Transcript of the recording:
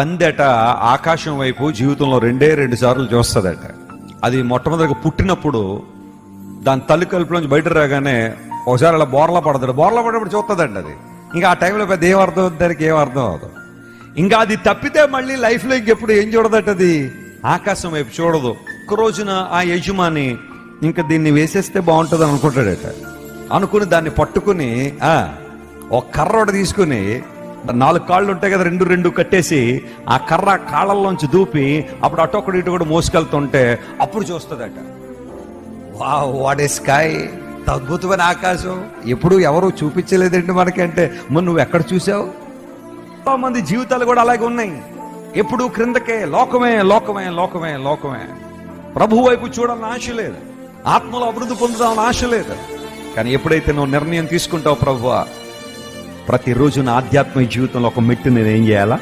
పందెట ఆకాశం వైపు జీవితంలో రెండు సార్లు చూస్తుందట. అది మొట్టమొదటిగా పుట్టినప్పుడు దాని తల్లి కలుపులోంచి బయట రాగానే ఒకసారి అలా బోర్లా పడతాడు. బోర్లా పడినప్పుడు చూస్తుందండి. అది ఇంకా ఆ టైంలో పెద్ద ఏం అర్థం అవుతుంది, దానికి ఏం అర్థం అవుతుంది. ఇంకా అది తప్పితే మళ్ళీ లైఫ్లో ఇంకెప్పుడు ఏం చూడదట, అది ఆకాశం వైపు చూడదు. ఒక రోజున ఆ యజమాని ఇంకా దీన్ని వేసేస్తే బాగుంటుంది అనుకుంటాడట. అనుకుని దాన్ని పట్టుకుని ఒక కర్ర ఒకటి తీసుకుని 4 కాళ్ళు ఉంటాయి కదా, రెండు కట్టేసి ఆ కర్ర కాళ్ళల్లోంచి దూపి అప్పుడు అటొకడు ఇటు కూడా మోసుకెళ్తుంటే అప్పుడు చూస్తుందట. Wow, what a sky! అద్భుతమైన ఆకాశం, ఎప్పుడు ఎవరు చూపించలేదండి మనకి అంటే, మరి నువ్వు ఎక్కడ చూసావు? చాలా మంది జీవితాలు కూడా అలాగే ఉన్నాయి. ఎప్పుడు క్రిందకే, లోకమే లోకమే లోకమే లోకమే. ప్రభు వైపు చూడాలని ఆశ లేదు, ఆత్మలో అభివృద్ధి పొందుదామని ఆశ లేదు. కానీ ఎప్పుడైతే నువ్వు నిర్ణయం తీసుకుంటావు, ప్రభువా ప్రతిరోజు నా ఆధ్యాత్మిక జీవితంలో ఒక మెట్టు నేను ఏం చేయాలా,